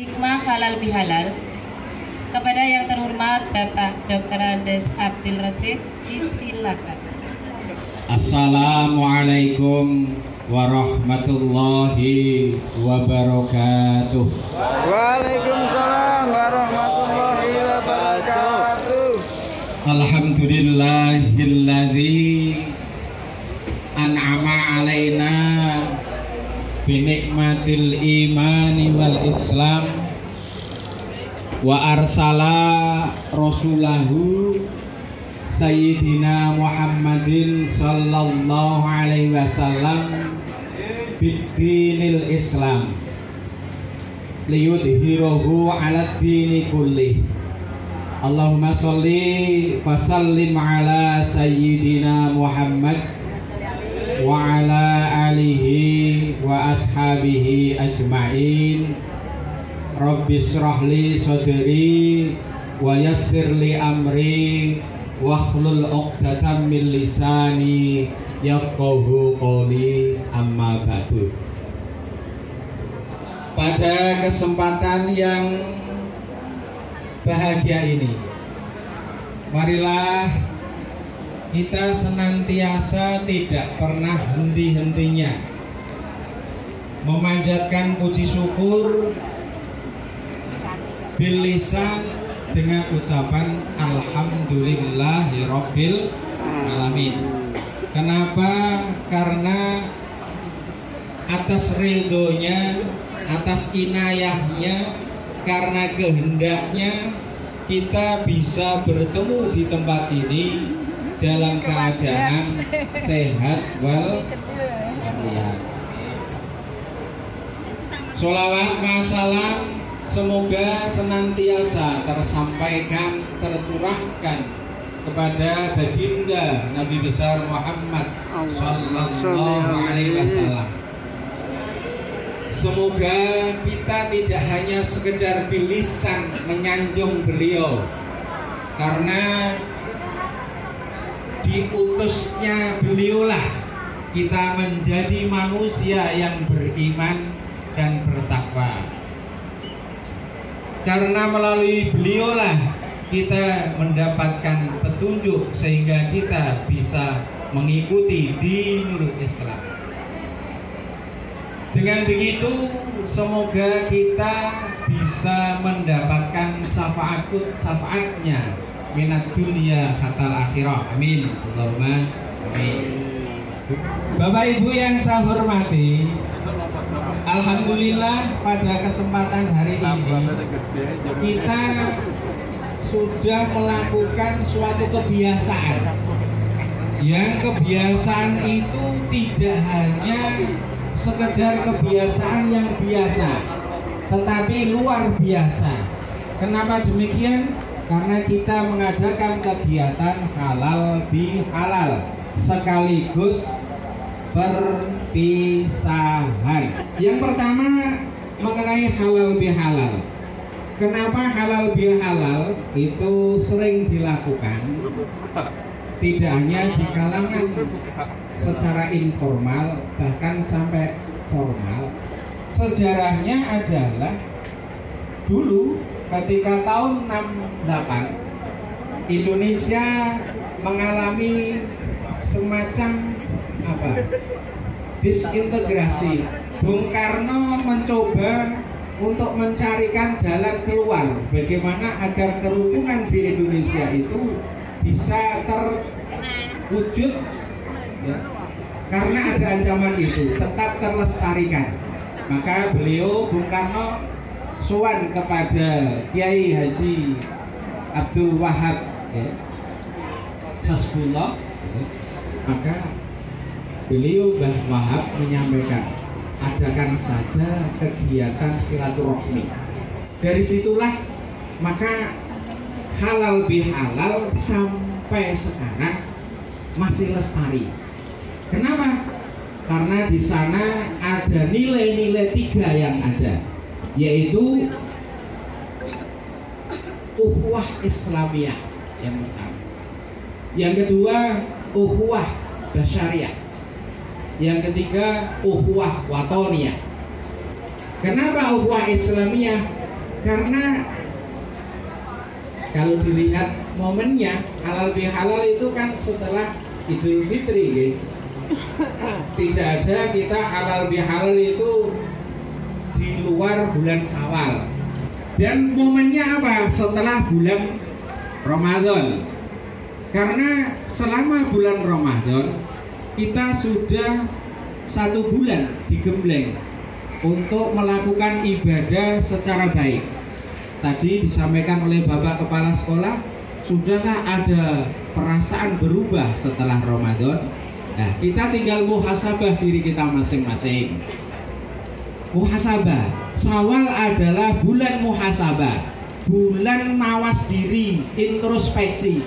Hikmah halal bihalal kepada yang terhormat Bapak Dr. Andes Abdul Rasid, disilakan. Assalamualaikum warahmatullahi wabarakatuh. Waalaikumsalam warahmatullahi wabarakatuh. Alhamdulillahilladzi an'ama alaina binikmatil imani wal islam wa arsala rasulahu sayyidina Muhammadin sallallahu alaihi wasallam bid-dinil islam liyudhhirahu ala dini kullih. Allahumma sholli wa sallim ala sayyidina Muhammad wa ala alihi wa ashabihi ajma'in. Rabbi shrahli sadri wa yassirli amri wahlul 'uqdatam min lisani yafqahu qawli, amma ba'du. Pada kesempatan yang bahagia ini, marilah kita senantiasa tidak pernah henti-hentinya memanjatkan puji syukur bil lisan dengan ucapan alhamdulillahirabbil alamin. Kenapa? Karena atas ridhonya, atas inayahnya, karena kehendaknya kita bisa bertemu di tempat ini dalam keadaan sehat wal afiat. Sholawat masalam semoga senantiasa tersampaikan, tercurahkan kepada baginda Nabi besar Muhammad sallallahu alaihi wasallam. Semoga kita tidak hanya sekedar bilisan menyanjung beliau, karena diutusnya beliaulah kita menjadi manusia yang beriman dan bertakwa. Karena melalui beliaulah kita mendapatkan petunjuk sehingga kita bisa mengikuti dinul Islam. Dengan begitu semoga kita bisa mendapatkan syafaatnya minat dunia hatal akhirah. Amin. Allahumma amin. Bapak Ibu yang saya hormati, alhamdulillah pada kesempatan hari ini kita sudah melakukan suatu kebiasaan. Yang kebiasaan itu tidak hanya sekedar kebiasaan yang biasa, tetapi luar biasa. Kenapa demikian? Karena kita mengadakan kegiatan halal bihalal sekaligus perpisahan. Yang pertama mengenai halal bihalal. Kenapa halal bihalal itu sering dilakukan? Tidak hanya di kalangan secara informal, bahkan sampai formal. Sejarahnya adalah dulu ketika tahun 68 Indonesia mengalami semacam disintegrasi. Bung Karno mencoba untuk mencarikan jalan keluar, bagaimana agar kerukunan di Indonesia itu bisa terwujud, ya, karena ada ancaman itu tetap terlestarikan. Maka beliau Bung Karno sowan kepada Kiai Haji Abdul Wahab, ya, Hasbullah, ya. Maka beliau Mbah Wahab menyampaikan, adakan saja kegiatan silaturahmi. Dari situlah maka halal bihalal sampai sekarang masih lestari. Kenapa? Karena di sana ada nilai-nilai 3 yang ada, yaitu ukhuwah Islamiyah yang pertama, yang kedua ukhuwah basyariah, yang ketiga ukhuwah watoniyah. Kenapa ukhuwah Islamiyah? Karena kalau dilihat momennya, halal bihalal itu kan setelah Idul Fitri, gitu. Tidak ada kita halal bihalal itu di luar bulan Syawal. Dan momennya apa? Setelah bulan Ramadan. Karena selama bulan Ramadan kita sudah 1 bulan digembleng untuk melakukan ibadah secara baik. Tadi disampaikan oleh Bapak Kepala Sekolah, sudahkah ada perasaan berubah setelah Ramadan? Nah, kita tinggal muhasabah diri kita masing-masing. Muhasabah, Syawal adalah bulan muhasabah, bulan mawas diri, introspeksi.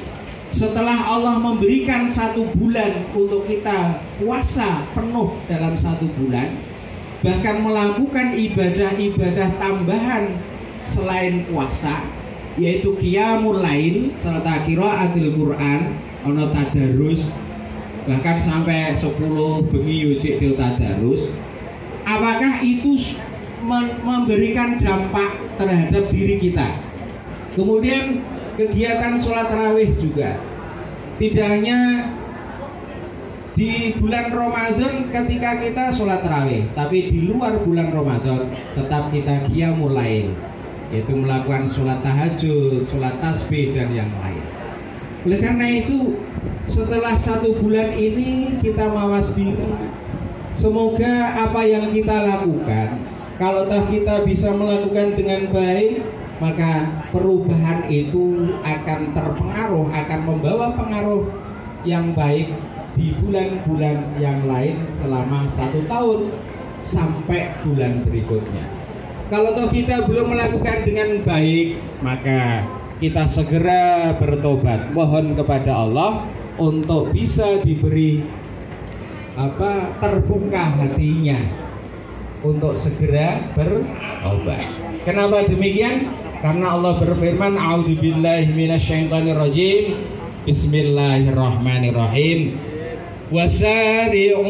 Setelah Allah memberikan 1 bulan untuk kita puasa penuh dalam 1 bulan, bahkan melakukan ibadah-ibadah tambahan selain puasa, yaitu qiyamul lail serta qiraatul Quran, ono tadarus, bahkan sampai 10 bengi ujik del tadarus. Apakah itu memberikan dampak terhadap diri kita? Kemudian kegiatan sholat tarawih juga. Tidak hanya di bulan Ramadan ketika kita sholat tarawih, tapi di luar bulan Ramadan tetap kita qiyamul lail, yaitu melakukan sholat tahajud, sholat tasbih dan yang lain. Oleh karena itu, setelah 1 bulan ini kita mawas diri. Semoga apa yang kita lakukan, kalau toh kita bisa melakukan dengan baik, maka perubahan itu akan terpengaruh, akan membawa pengaruh yang baik di bulan-bulan yang lain selama 1 tahun sampai bulan berikutnya. Kalau toh kita belum melakukan dengan baik, maka kita segera bertobat, mohon kepada Allah untuk bisa diberi terbuka hatinya untuk segera bertobat. Kenapa demikian? Karena Allah berfirman, a'udzubillahi minasyaitonirrajim, bismillahirrahmanirrahim, wasari'u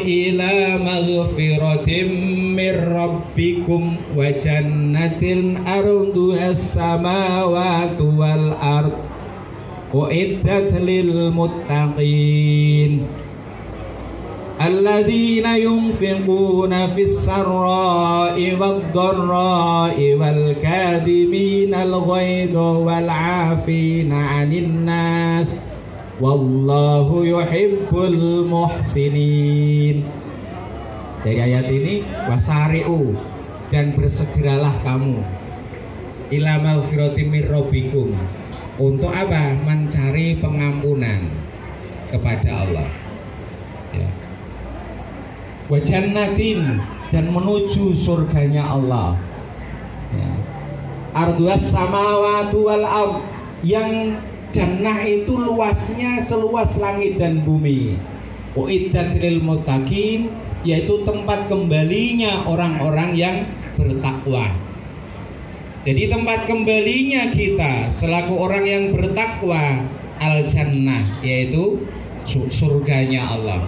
ila maghfiratin mir rabbikum wa jannatin arduhas samawati wal ard uiddat lil muttaqin alladzina yunfiquna fis sarra'i wad dharra'i wal kadhimina al ghaidha wal 'afina 'anil nas wallahu yuhibbul muhsinin. Dari ayat ini, wasari'u, dan bersegeralah kamu ila maghfiratin mir rabbikum, untuk apa? Mencari pengampunan kepada Allah, ya. Wa jannatin, dan menuju surganya Allah, ya. Arduas samawati wal ard, yang jannah itu luasnya seluas langit dan bumi. Uiddat lil muttaqin, yaitu tempat kembalinya orang-orang yang bertakwa. Jadi tempat kembalinya kita selaku orang yang bertakwa al jannah, yaitu surganya Allah.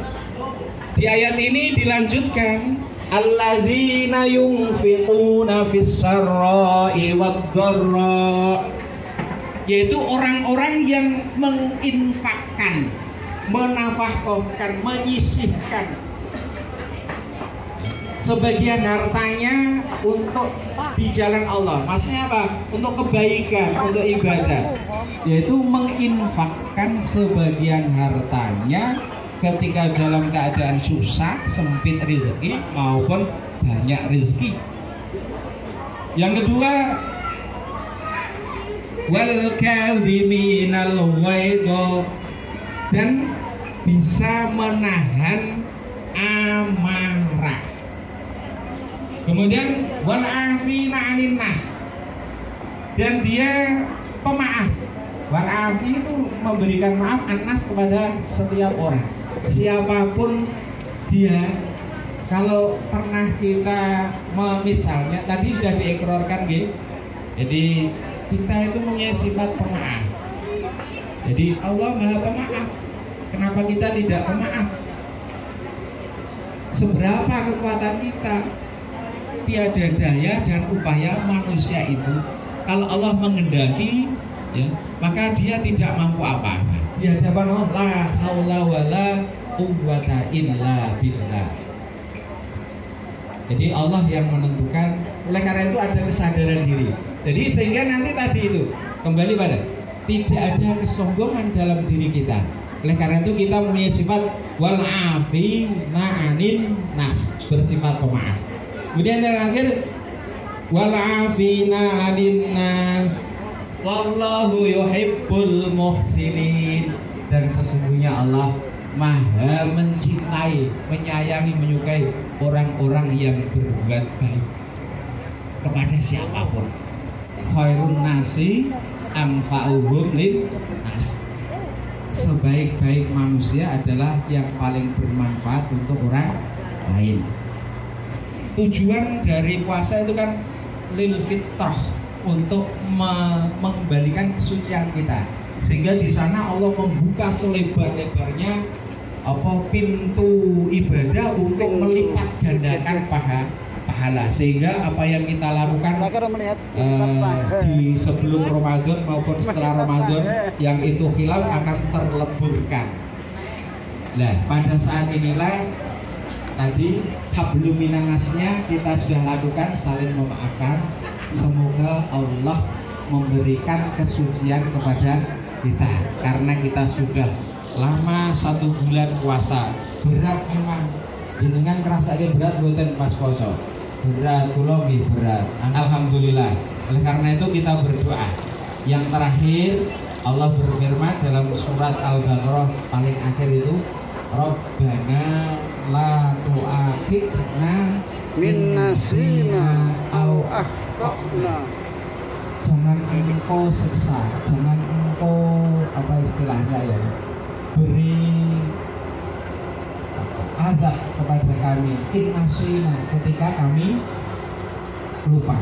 Di ayat ini dilanjutkan, alladzina yunfiquna fis sarra'i wad dharra, yaitu orang-orang yang menginfakkan, menafkahkan, menyisihkan sebagian hartanya untuk di jalan Allah. Maksudnya apa? Untuk kebaikan, untuk ibadah, yaitu menginfakkan sebagian hartanya ketika dalam keadaan susah, sempit rezeki maupun banyak rezeki. Yang kedua, wal kadhiminal ghaidha, dan bisa menahan amarah. Kemudian wal 'afina 'anil nas, dan dia pemaaf. Wal 'afi itu memberikan maaf anas kepada setiap orang, siapapun dia. Kalau pernah kita misalnya tadi sudah diekrorkan gitu. Jadi kita itu punya sifat pemaaf. Jadi Allah Maha Pemaaf. Kenapa kita tidak pemaaf? Seberapa kekuatan kita? tiada daya dan upaya manusia itu. Kalau Allah mengendaki, ya, maka dia tidak mampu apa-apa. Di hadapan Allah, la haula wala quwwata illa billah. Jadi Allah yang menentukan. Oleh karena itu ada kesadaran diri. Jadi sehingga nanti tadi itu kembali pada tidak ada kesombongan dalam diri kita. Oleh karena itu kita mempunyai sifat wal afina 'anin nas, bersifat pemaaf. Kemudian yang akhir wal afina 'anin nas wallahu yuhibbul muhsinin, dan sesungguhnya Allah Maha mencintai, menyayangi, menyukai orang-orang yang berbuat baik kepada siapapun. Khairun nasi anfa'uhum lin nas. Sebaik-baik manusia adalah yang paling bermanfaat untuk orang lain. Tujuan dari puasa itu kan lil fitrah, untuk mengembalikan kesucian kita, sehingga di sana Allah membuka selebar-lebarnya pintu ibadah untuk melipat gandakan pahala, sehingga apa yang kita lakukan di sebelum Ramadan maupun setelah Ramadan yang itu hilal akan terleburkan. Nah, pada saat inilah tadi hablum minannasnya kita sudah lakukan, saling memaafkan. Semoga Allah memberikan kesucian kepada kita, karena kita sudah lama 1 bulan puasa. Berat memang, jenengan ngrasake berat mboten pas poso. Berat, kula nggih berat. Alhamdulillah. Oleh karena itu kita berdoa. Yang terakhir Allah berfirman dalam surat Al-Baqarah paling akhir itu, Rabbana la tu'akhidna min nasina au akhtana. Jangan engkau siksa, jangan engkau apa istilahnya ya, beri azab kepada kami in nasina, ketika kami lupa,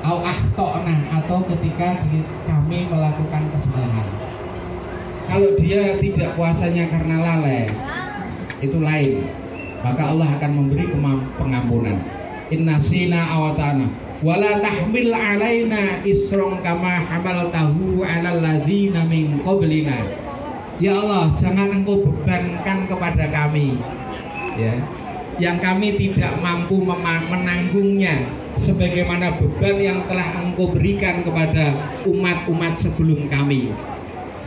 au akhtana, atau ketika kami melakukan kesalahan. Kalau dia tidak puasanya karena lalai, itu lain, maka Allah akan memberi pengampunan. Innasina awatana wala tahmil alaina isron kama hamaltahu alal ladzina min qablina. Ya Allah, jangan engkau bebankan kepada kami, ya, yang kami tidak mampu menanggungnya, sebagaimana beban yang telah engkau berikan kepada umat-umat sebelum kami.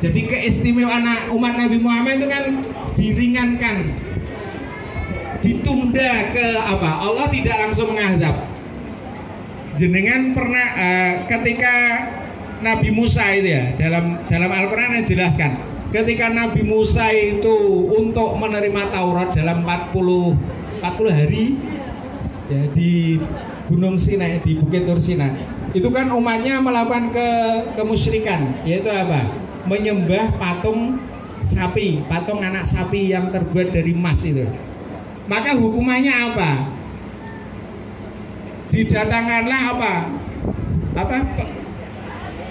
Jadi keistimewaan umat Nabi Muhammad itu kan diringankan, ditunda ke apa? Allah tidak langsung mengazab. Jenengan pernah ketika Nabi Musa itu ya, dalam Al-Qur'an dijelaskan, ketika Nabi Musa itu untuk menerima Taurat dalam 40 hari ya, di Gunung Sinai, di Bukit Tur Sinai, itu kan umatnya melakukan kemusyrikan, yaitu apa? Menyembah patung sapi, patung anak sapi yang terbuat dari emas itu. Maka hukumannya apa? Didatangkanlah apa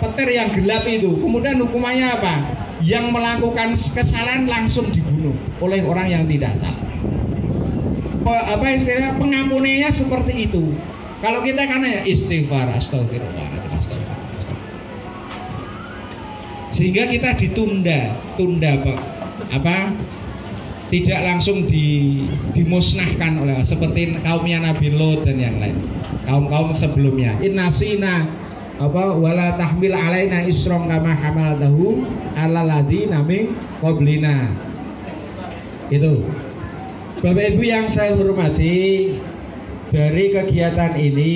petir yang gelap itu. Kemudian hukumannya apa? Yang melakukan kesalahan langsung dibunuh oleh orang yang tidak salah. Apa istilahnya, pengampunannya seperti itu. Kalau kita kan ya istighfar, astagfirullah. Sehingga kita ditunda apa? Tidak langsung dimusnahkan oleh seperti kaumnya Nabi Lot dan yang lain, kaum-kaum sebelumnya. Innasina wala tahmil alaina isron kama hamaltahu alal ladzina min qablina. Itu Bapak Ibu yang saya hormati, dari kegiatan ini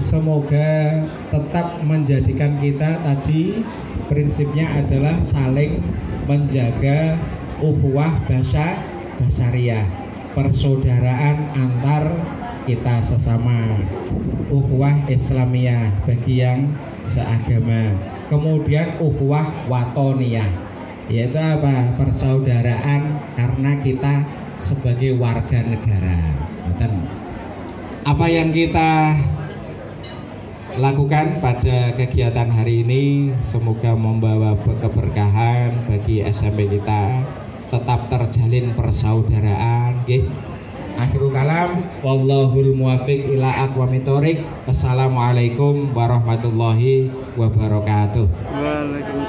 semoga tetap menjadikan kita tadi prinsipnya adalah saling menjaga ukhuwah basyariah, persaudaraan antar kita sesama, ukhuwah Islamiyah bagi yang seagama. Kemudian ukhuwah watoniyah, yaitu apa? Persaudaraan karena kita sebagai warga negara. Apa yang kita lakukan pada kegiatan hari ini semoga membawa keberkahan bagi SMP kita, tetap terjalin persaudaraan, Akhirul kalam, wallahul muwafiq ila aqwamit thoriq. Assalamualaikum warahmatullahi wabarakatuh. Waalaikumsalam.